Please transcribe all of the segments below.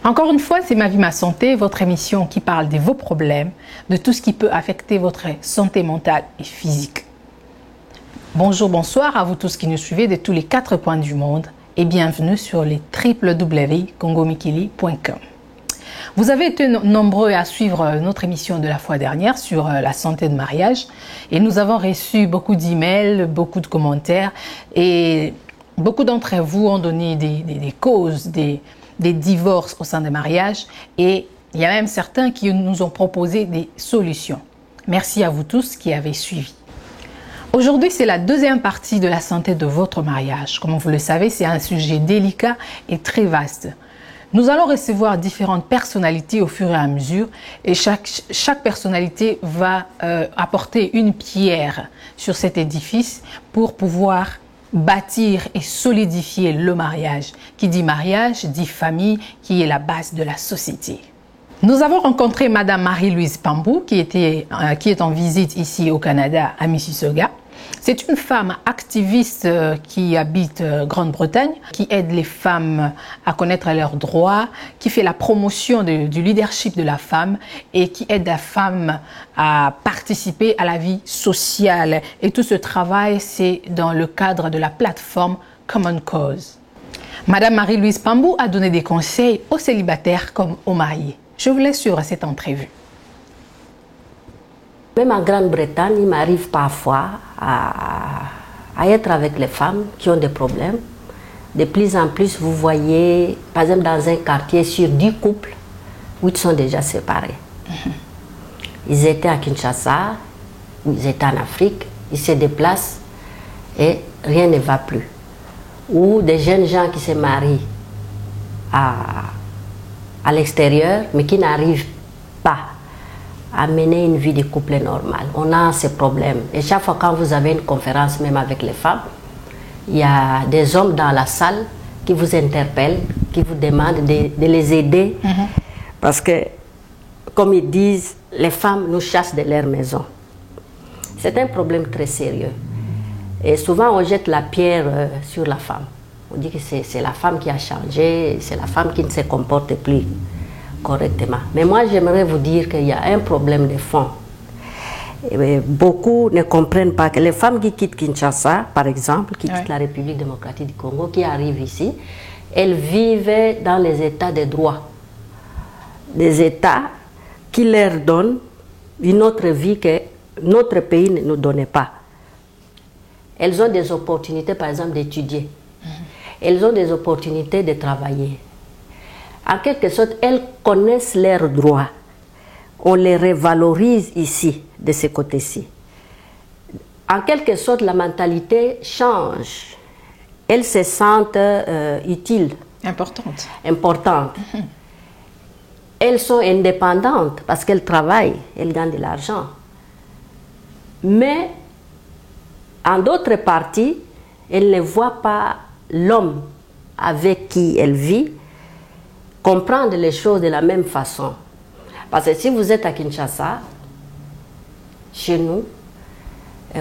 Encore une fois, c'est Ma vie, ma santé, votre émission qui parle de vos problèmes, de tout ce qui peut affecter votre santé mentale et physique. Bonjour, bonsoir à vous tous qui nous suivez de tous les 4 coins du monde et bienvenue sur les www.congomikili.com. Vous avez été nombreux à suivre notre émission de la fois dernière sur la santé de mariage et nous avons reçu beaucoup d'emails, beaucoup de commentaires et beaucoup d'entre vous ont donné des causes, des divorces au sein des mariages et il y a même certains qui nous ont proposé des solutions. Merci à vous tous qui avez suivi. Aujourd'hui, c'est la deuxième partie de la santé de votre mariage. Comme vous le savez, c'est un sujet délicat et très vaste. Nous allons recevoir différentes personnalités au fur et à mesure et chaque personnalité va apporter une pierre sur cet édifice pour pouvoir bâtir et solidifier le mariage. Qui dit mariage, dit famille, qui est la base de la société. Nous avons rencontré Madame Marie-Louise Pambou, qui est en visite ici au Canada, à Mississauga. C'est une femme activiste qui habite Grande-Bretagne, qui aide les femmes à connaître leurs droits, qui fait la promotion du leadership de la femme et qui aide la femme à participer à la vie sociale. Et tout ce travail, c'est dans le cadre de la plateforme Common Cause. Madame Marie-Louise Pambou a donné des conseils aux célibataires comme aux mariés. Je vous laisse suivre cette entrevue. Même en Grande-Bretagne, il m'arrive parfois à être avec les femmes qui ont des problèmes. De plus en plus, vous voyez, par exemple, dans un quartier, sur 10 couples, 8 sont déjà séparés. Ils étaient à Kinshasa, ou ils étaient en Afrique, ils se déplacent et rien ne va plus. Ou des jeunes gens qui se marient à l'extérieur, mais qui n'arrivent pas à mener une vie de couple normale. On a ces problèmes. Et chaque fois quand vous avez une conférence, même avec les femmes, il y a des hommes dans la salle qui vous interpellent, qui vous demandent de les aider. Parce que, comme ils disent, les femmes nous chassent de leur maison. C'est un problème très sérieux. Et souvent, on jette la pierre sur la femme. On dit que c'est la femme qui a changé, c'est la femme qui ne se comporte plus correctement. Mais moi, j'aimerais vous dire qu'il y a un problème de fond. Et beaucoup ne comprennent pas que les femmes qui quittent Kinshasa, par exemple, qui quittent la République démocratique du Congo, qui arrivent ici, elles vivent dans les états de droit. Des états qui leur donnent une autre vie que notre pays ne nous donnait pas. Elles ont des opportunités, par exemple, d'étudier. Elles ont des opportunités de travailler. En quelque sorte, elles connaissent leurs droits. On les revalorise ici, de ce côté-ci. En quelque sorte, la mentalité change. Elles se sentent utiles. Importantes. Elles sont indépendantes parce qu'elles travaillent, elles gagnent de l'argent. Mais, en d'autres parties, elles ne voient pas l'homme avec qui elles vivent comprendre les choses de la même façon. Parce que si vous êtes à Kinshasa, chez nous,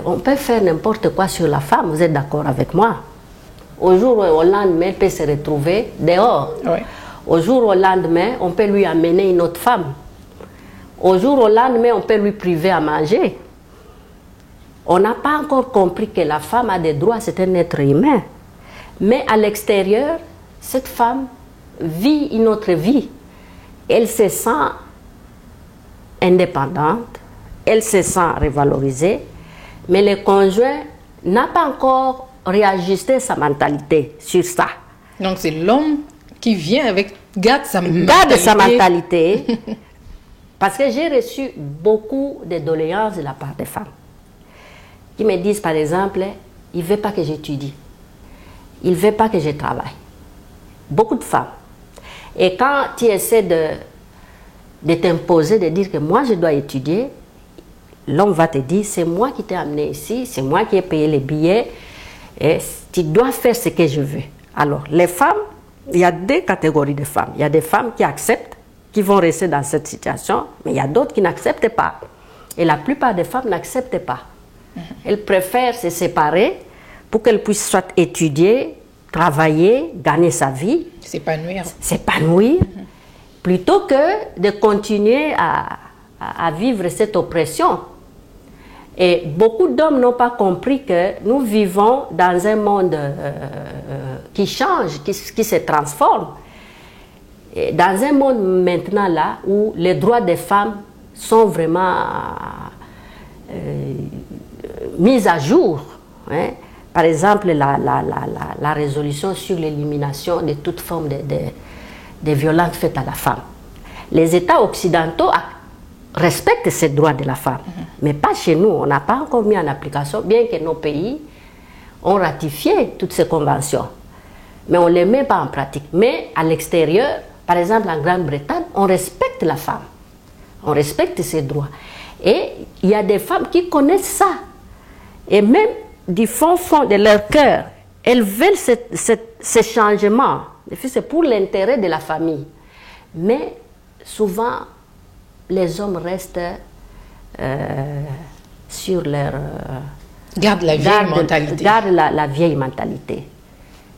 on peut faire n'importe quoi sur la femme, vous êtes d'accord avec moi? Au jour où au lendemain, elle peut se retrouver dehors. Oui. Au jour au lendemain, on peut lui amener une autre femme. Au jour au lendemain, on peut lui priver à manger. On n'a pas encore compris que la femme a des droits, c'est un être humain. Mais à l'extérieur, cette femme vit une autre vie. Elle se sent indépendante, elle se sent revalorisée, mais le conjoint n'a pas encore réajusté sa mentalité sur ça. Donc c'est l'homme qui vient garde sa mentalité. Parce que j'ai reçu beaucoup de doléances de la part des femmes qui me disent par exemple, il ne veut pas que j'étudie, il ne veut pas que je travaille. Beaucoup de femmes. Et quand tu essaies de t'imposer, de dire que moi je dois étudier, l'homme va te dire, c'est moi qui t'ai amené ici, c'est moi qui ai payé les billets, et tu dois faire ce que je veux. Alors, les femmes, il y a deux catégories de femmes. Il y a des femmes qui acceptent, qui vont rester dans cette situation, mais il y a d'autres qui n'acceptent pas. Et la plupart des femmes n'acceptent pas. Elles préfèrent se séparer pour qu'elles puissent soit étudier, travailler, gagner sa vie, s'épanouir, plutôt que de continuer à vivre cette oppression. Et beaucoup d'hommes n'ont pas compris que nous vivons dans un monde qui change, qui se transforme. Et dans un monde maintenant là où les droits des femmes sont vraiment mis à jour. Hein. Par exemple, la résolution sur l'élimination de toute forme de violences faites à la femme. Les États occidentaux respectent ces droits de la femme, mais pas chez nous. On n'a pas encore mis en application, bien que nos pays ont ratifié toutes ces conventions. Mais on ne les met pas en pratique. Mais à l'extérieur, par exemple en Grande-Bretagne, on respecte la femme. On respecte ses droits. Et il y a des femmes qui connaissent ça. Et même du fond de leur cœur, elles veulent ce changement. C'est pour l'intérêt de la famille. Mais souvent, les hommes restent sur leur... Gardent la vieille mentalité. Gardent la vieille mentalité.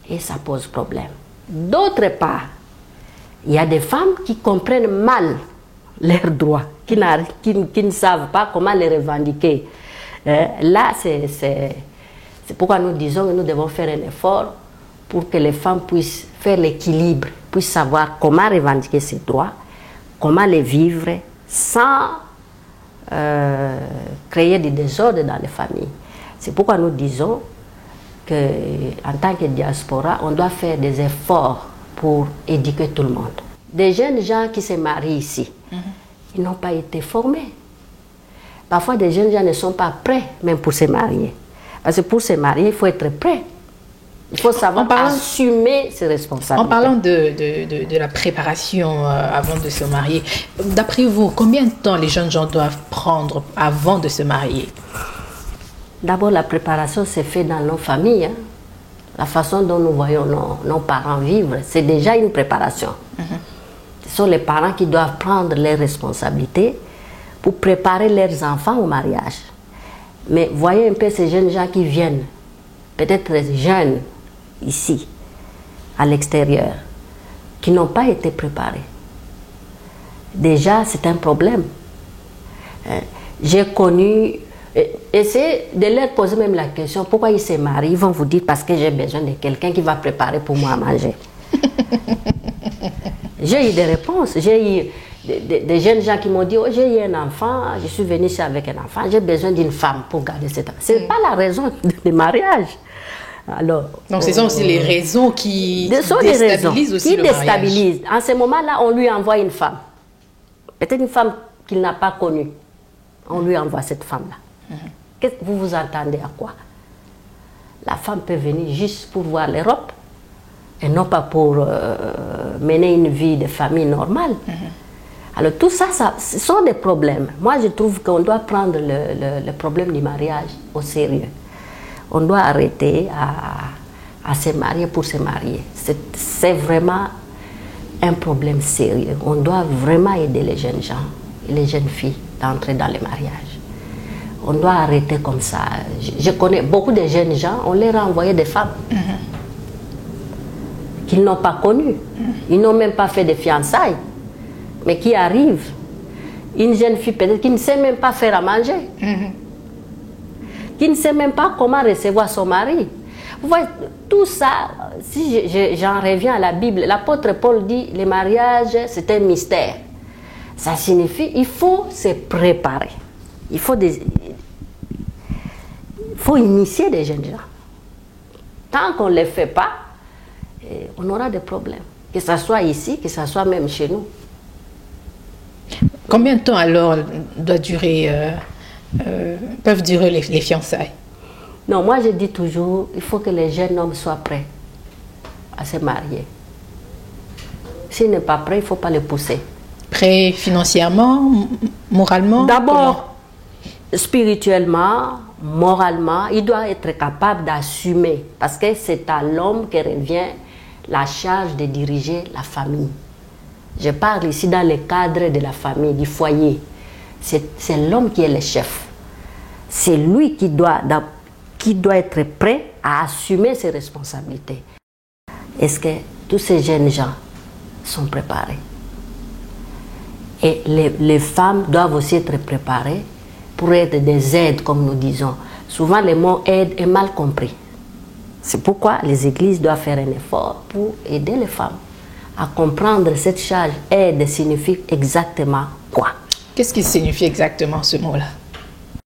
Et ça pose problème. D'autre part, il y a des femmes qui comprennent mal leurs droits, qui ne savent pas comment les revendiquer. Là, c'est pourquoi nous disons que nous devons faire un effort pour que les femmes puissent faire l'équilibre, puissent savoir comment revendiquer ces droits, comment les vivre sans créer des désordres dans les familles. C'est pourquoi nous disons qu'en tant que diaspora, on doit faire des efforts pour éduquer tout le monde. Des jeunes gens qui se marient ici, ils n'ont pas été formés. Parfois, des jeunes gens ne sont pas prêts même pour se marier. Parce que pour se marier, il faut être prêt. Il faut savoir assumer ses responsabilités. En parlant de la préparation avant de se marier, d'après vous, combien de temps les jeunes gens doivent prendre avant de se marier? D'abord, la préparation se fait dans nos familles. Hein. La façon dont nous voyons nos parents vivre, c'est déjà une préparation. Ce sont les parents qui doivent prendre leurs responsabilités pour préparer leurs enfants au mariage. Mais voyez un peu ces jeunes gens qui viennent, peut-être jeunes ici, à l'extérieur, qui n'ont pas été préparés. Déjà, c'est un problème. J'ai connu... Essayez de leur poser même la question, pourquoi ils se marient? Ils vont vous dire, parce que j'ai besoin de quelqu'un qui va préparer pour moi à manger. J'ai eu des réponses. J'ai eu des jeunes gens qui m'ont dit, oh, j'ai eu un enfant, je suis venu ici avec un enfant, j'ai besoin d'une femme pour garder cet enfant. Ce n'est pas la raison du mariage. Alors, donc, ce sont aussi les raisons qui déstabilisent aussi le mariage. En ce moment-là, on lui envoie une femme. Peut-être une femme qu'il n'a pas connue. On lui envoie cette femme-là. Qu'est-ce que vous vous entendez à quoi? La femme peut venir juste pour voir l'Europe et non pas pour mener une vie de famille normale. Alors tout ça, ce sont des problèmes. Moi, je trouve qu'on doit prendre le problème du mariage au sérieux. On doit arrêter à se marier pour se marier. C'est vraiment un problème sérieux. On doit vraiment aider les jeunes gens et les jeunes filles d'entrer dans le mariage. On doit arrêter comme ça. Je connais beaucoup de jeunes gens, on leur a envoyé des femmes qu'ils n'ont pas connues. Ils n'ont même pas fait de fiançailles, mais qui arrivent. Une jeune fille peut-être qui ne sait même pas faire à manger, qui ne sait même pas comment recevoir son mari. Vous voyez, tout ça, si j'en reviens à la Bible, l'apôtre Paul dit, le mariage, c'est un mystère. Ça signifie qu'il faut se préparer. Il faut initier des jeunes gens. Tant qu'on ne le fait pas, on aura des problèmes. Que ce soit ici, que ce soit même chez nous. Combien de temps alors peuvent durer les fiançailles? Non, moi je dis toujours, il faut que les jeunes hommes soient prêts à se marier. S'il n'est pas prêt, il ne faut pas le pousser. Prêt financièrement, moralement? D'abord, spirituellement, moralement, il doit être capable d'assumer, parce que c'est à l'homme que revient la charge de diriger la famille. Je parle ici dans le cadre de la famille, du foyer. c'est l'homme qui est le chef. C'est lui qui doit être prêt à assumer ses responsabilités. Est-ce que tous ces jeunes gens sont préparés? Et les femmes doivent aussi être préparées pour être des aides, comme nous disons. Souvent, le mot aide est mal compris. C'est pourquoi les églises doivent faire un effort pour aider les femmes à comprendre cette charge. Aide signifie exactement quoi? Qu'est-ce qui signifie exactement ce mot-là?